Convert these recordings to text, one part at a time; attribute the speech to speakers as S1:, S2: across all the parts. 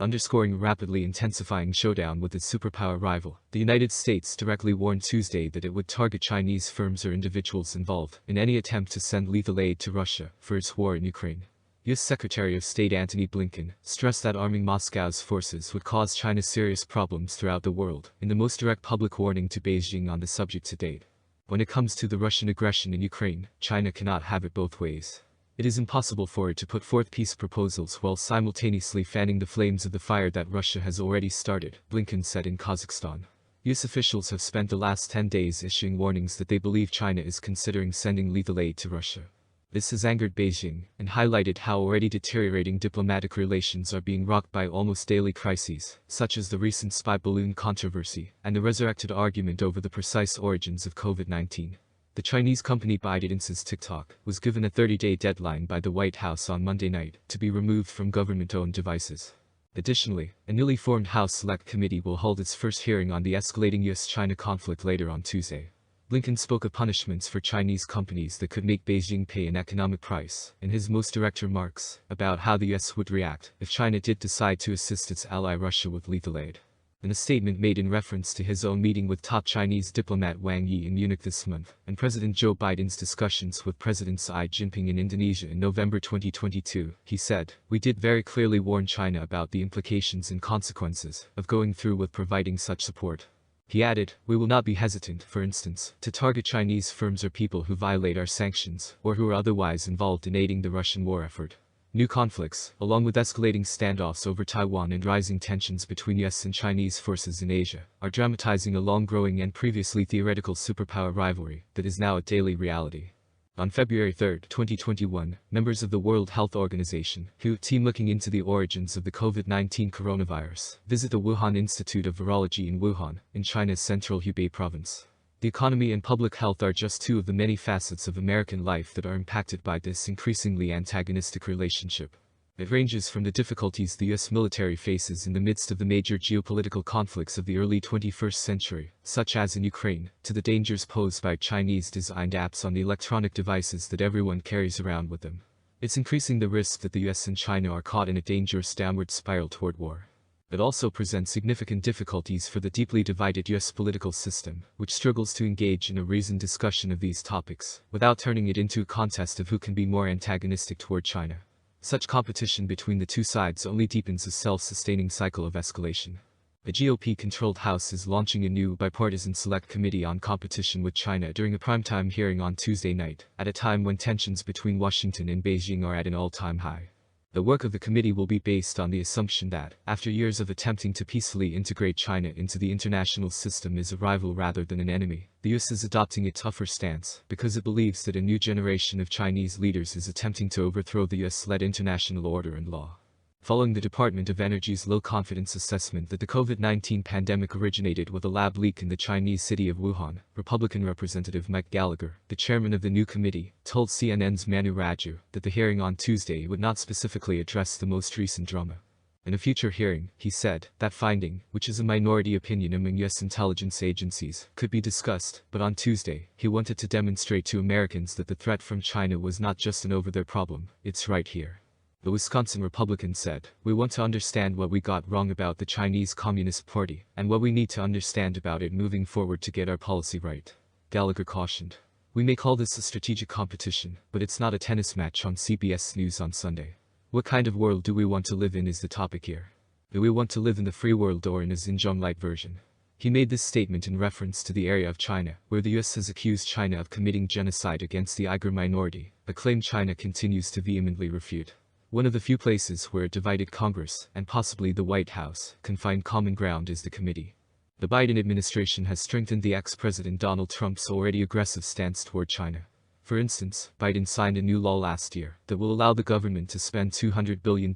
S1: underscoring a rapidly intensifying showdown with its superpower rival. The United States directly warned Tuesday that it would target Chinese firms or individuals involved in any attempt to send lethal aid to Russia for its war in Ukraine. U.S. Secretary of State Antony Blinken stressed that arming Moscow's forces would cause China serious problems throughout the world, in the most direct public warning to Beijing on the subject to date. When it comes to the Russian aggression in Ukraine, China cannot have it both ways. It is impossible for it to put forth peace proposals while simultaneously fanning the flames of the fire that Russia has already started, Blinken said in Kazakhstan. U.S. officials have spent the last 10 days issuing warnings that they believe China is considering sending lethal aid to Russia. This has angered Beijing and highlighted how already deteriorating diplomatic relations are being rocked by almost daily crises, such as the recent spy balloon controversy and the resurrected argument over the precise origins of COVID-19. The Chinese company ByteDance's TikTok was given a 30-day deadline by the White House on Monday night to be removed from government-owned devices. Additionally, a newly formed House Select Committee will hold its first hearing on the escalating US-China conflict later on Tuesday. Blinken spoke of punishments for Chinese companies that could make Beijing pay an economic price in his most direct remarks about how the US would react if China did decide to assist its ally Russia with lethal aid. In a statement made in reference to his own meeting with top Chinese diplomat Wang Yi in Munich this month, and President Joe Biden's discussions with President Xi Jinping in Indonesia in November 2022, he said, "We did very clearly warn China about the implications and consequences of going through with providing such support." He added, "We will not be hesitant, for instance, to target Chinese firms or people who violate our sanctions or who are otherwise involved in aiding the Russian war effort." New conflicts, along with escalating standoffs over Taiwan and rising tensions between US and Chinese forces in Asia, are dramatizing a long-growing and previously theoretical superpower rivalry that is now a daily reality. On February 3, 2021, members of the World Health Organization, WHO team looking into the origins of the COVID-19 coronavirus, visit the Wuhan Institute of Virology in Wuhan, in China's central Hubei province. The economy and public health are just two of the many facets of American life that are impacted by this increasingly antagonistic relationship. It ranges from the difficulties the US military faces in the midst of the major geopolitical conflicts of the early 21st century, such as in Ukraine, to the dangers posed by Chinese-designed apps on the electronic devices that everyone carries around with them. It's increasing the risk that the US and China are caught in a dangerous downward spiral toward war. It also presents significant difficulties for the deeply divided US political system, which struggles to engage in a reasoned discussion of these topics, without turning it into a contest of who can be more antagonistic toward China. Such competition between the two sides only deepens a self-sustaining cycle of escalation. The GOP-controlled House is launching a new bipartisan select committee on competition with China during a primetime hearing on Tuesday night, at a time when tensions between Washington and Beijing are at an all-time high. The work of the committee will be based on the assumption that, after years of attempting to peacefully integrate China into the international system as a rival rather than an enemy, the US is adopting a tougher stance because it believes that a new generation of Chinese leaders is attempting to overthrow the US-led international order and law. Following the Department of Energy's low-confidence assessment that the COVID-19 pandemic originated with a lab leak in the Chinese city of Wuhan, Republican Representative Mike Gallagher, the chairman of the new committee, told CNN's Manu Raju that the hearing on Tuesday would not specifically address the most recent drama. In a future hearing, he said, that finding, which is a minority opinion among US intelligence agencies, could be discussed, but on Tuesday, he wanted to demonstrate to Americans that the threat from China was not just an over-there problem, it's right here. The Wisconsin Republican said, "We want to understand what we got wrong about the Chinese Communist Party, and what we need to understand about it moving forward to get our policy right." Gallagher cautioned, "We may call this a strategic competition, but it's not a tennis match on CBS News on Sunday. What kind of world do we want to live in is the topic here. Do we want to live in the free world or in a Xinjiang light version?" He made this statement in reference to the area of China, where the US has accused China of committing genocide against the Uyghur minority, a claim China continues to vehemently refute. One of the few places where a divided Congress, and possibly the White House, can find common ground is the committee. The Biden administration has strengthened the ex-President Donald Trump's already aggressive stance toward China. For instance, Biden signed a new law last year that will allow the government to spend $200 billion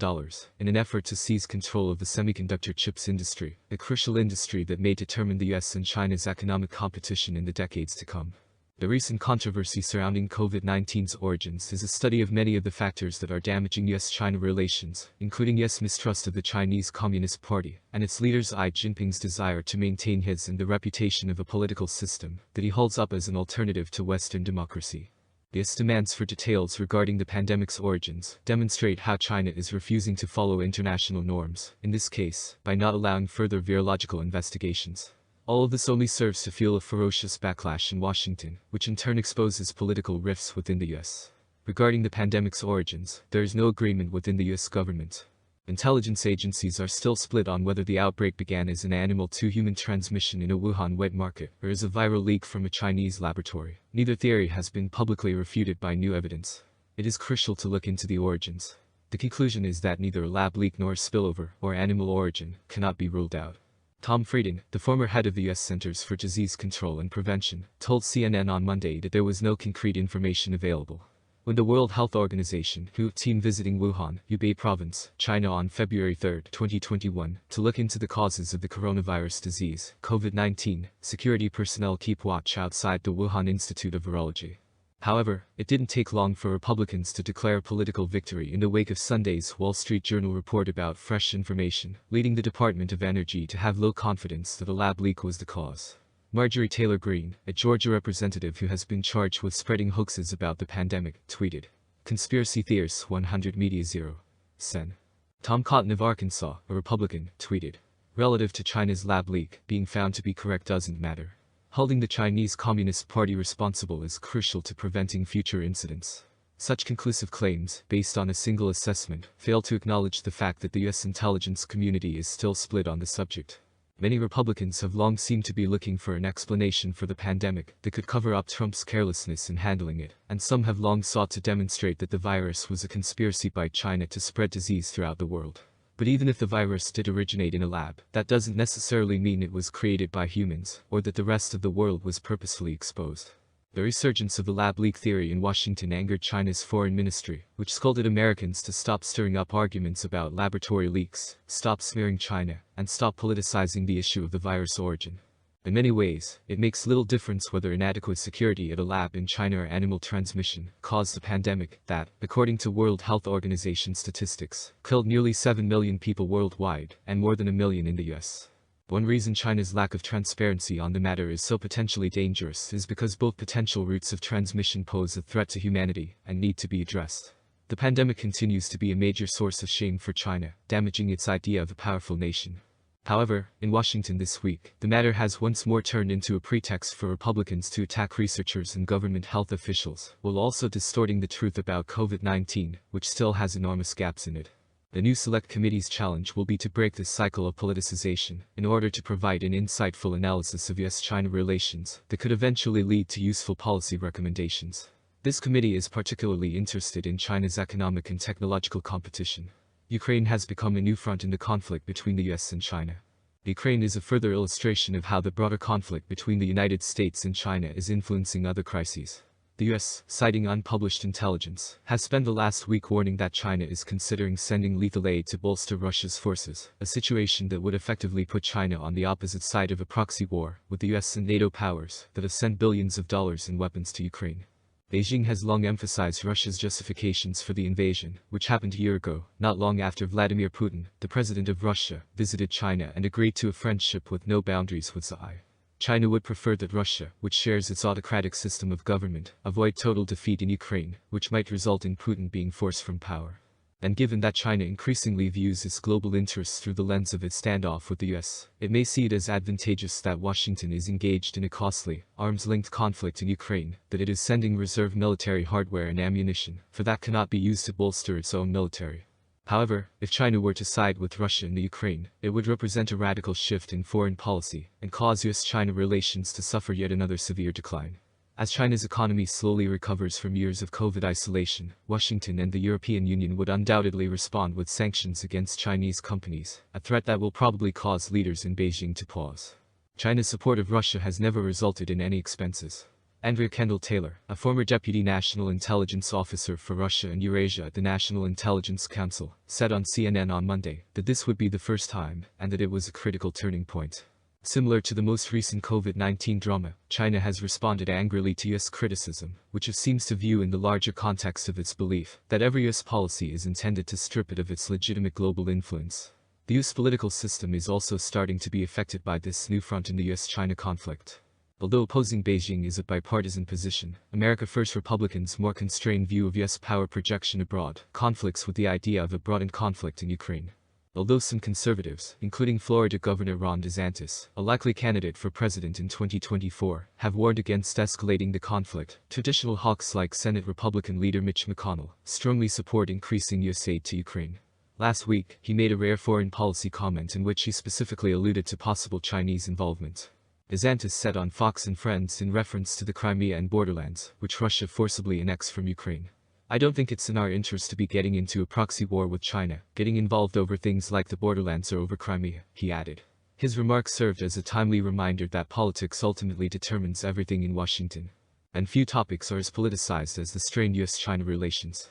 S1: in an effort to seize control of the semiconductor chips industry, a crucial industry that may determine the US and China's economic competition in the decades to come. The recent controversy surrounding COVID-19's origins is a study of many of the factors that are damaging US-China relations, including US mistrust of the Chinese Communist Party, and its leader Xi Jinping's desire to maintain his and the reputation of a political system that he holds up as an alternative to Western democracy. Its demands for details regarding the pandemic's origins demonstrate how China is refusing to follow international norms, in this case, by not allowing further virological investigations. All of this only serves to fuel a ferocious backlash in Washington, which in turn exposes political rifts within the US. Regarding the pandemic's origins, there is no agreement within the US government. Intelligence agencies are still split on whether the outbreak began as an animal-to-human transmission in a Wuhan wet market or as a viral leak from a Chinese laboratory. Neither theory has been publicly refuted by new evidence. It is crucial to look into the origins. The conclusion is that neither a lab leak nor a spillover or animal origin cannot be ruled out. Tom Frieden, the former head of the U.S. Centers for Disease Control and Prevention, told CNN on Monday that there was no concrete information available. When the World Health Organization, WHO team visiting Wuhan, Hubei Province, China on February 3, 2021, to look into the causes of the coronavirus disease, COVID-19, security personnel keep watch outside the Wuhan Institute of Virology. However, it didn't take long for Republicans to declare political victory in the wake of Sunday's Wall Street Journal report about fresh information, leading the Department of Energy to have low confidence that a lab leak was the cause. Marjorie Taylor Greene, a Georgia representative who has been charged with spreading hoaxes about the pandemic, tweeted, "Conspiracy theorists 100 Media 0. Sen." Tom Cotton of Arkansas, a Republican, tweeted, "Relative to China's lab leak, being found to be correct doesn't matter. Holding the Chinese Communist Party responsible is crucial to preventing future incidents." Such conclusive claims, based on a single assessment, fail to acknowledge the fact that the U.S. intelligence community is still split on the subject. Many Republicans have long seemed to be looking for an explanation for the pandemic that could cover up Trump's carelessness in handling it, and some have long sought to demonstrate that the virus was a conspiracy by China to spread disease throughout the world. But even if the virus did originate in a lab, that doesn't necessarily mean it was created by humans, or that the rest of the world was purposefully exposed. The resurgence of the lab leak theory in Washington angered China's foreign ministry, which scolded Americans to stop stirring up arguments about laboratory leaks, stop smearing China, and stop politicizing the issue of the virus origin. In many ways, it makes little difference whether inadequate security at a lab in China or animal transmission caused the pandemic that, according to World Health Organization statistics, killed nearly 7 million people worldwide and more than 1 million in the US. One reason China's lack of transparency on the matter is so potentially dangerous is because both potential routes of transmission pose a threat to humanity and need to be addressed. The pandemic continues to be a major source of shame for China, damaging its idea of a powerful nation. However, in Washington this week, the matter has once more turned into a pretext for Republicans to attack researchers and government health officials, while also distorting the truth about COVID-19, which still has enormous gaps in it. The new Select Committee's challenge will be to break this cycle of politicization, in order to provide an insightful analysis of US-China relations that could eventually lead to useful policy recommendations. This committee is particularly interested in China's economic and technological competition. Ukraine has become a new front in the conflict between the US and China. Ukraine is a further illustration of how the broader conflict between the United States and China is influencing other crises. The US, citing unpublished intelligence, has spent the last week warning that China is considering sending lethal aid to bolster Russia's forces, a situation that would effectively put China on the opposite side of a proxy war with the US and NATO powers that have sent billions of dollars in weapons to Ukraine. Beijing has long emphasized Russia's justifications for the invasion, which happened a year ago, not long after Vladimir Putin, the president of Russia, visited China and agreed to a friendship with no boundaries with Xi. China would prefer that Russia, which shares its autocratic system of government, avoid total defeat in Ukraine, which might result in Putin being forced from power. And given that China increasingly views its global interests through the lens of its standoff with the US, it may see it as advantageous that Washington is engaged in a costly, arms-linked conflict in Ukraine, that it is sending reserve military hardware and ammunition, for that cannot be used to bolster its own military. However, if China were to side with Russia in the Ukraine, it would represent a radical shift in foreign policy and cause US-China relations to suffer yet another severe decline. As China's economy slowly recovers from years of COVID isolation, Washington and the European Union would undoubtedly respond with sanctions against Chinese companies, a threat that will probably cause leaders in Beijing to pause. China's support of Russia has never resulted in any expenses. Andrea Kendall Taylor, a former deputy national intelligence officer for Russia and Eurasia at the National Intelligence Council, said on CNN on Monday that this would be the first time and that it was a critical turning point. Similar to the most recent COVID-19 drama, China has responded angrily to US criticism, which it seems to view in the larger context of its belief that every US policy is intended to strip it of its legitimate global influence. The US political system is also starting to be affected by this new front in the US-China conflict. Although opposing Beijing is a bipartisan position, America First Republicans' more constrained view of U.S. power projection abroad conflicts with the idea of a broadened conflict in Ukraine. Although some conservatives, including Florida Governor Ron DeSantis, a likely candidate for president in 2024, have warned against escalating the conflict, traditional hawks like Senate Republican leader Mitch McConnell strongly support increasing U.S. aid to Ukraine. Last week, he made a rare foreign policy comment in which he specifically alluded to possible Chinese involvement. DeSantis said on Fox and Friends in reference to the Crimea and borderlands, which Russia forcibly annexed from Ukraine. "I don't think it's in our interest to be getting into a proxy war with China, getting involved over things like the borderlands or over Crimea," he added. His remarks served as a timely reminder that politics ultimately determines everything in Washington. And few topics are as politicized as the strained U.S.-China relations.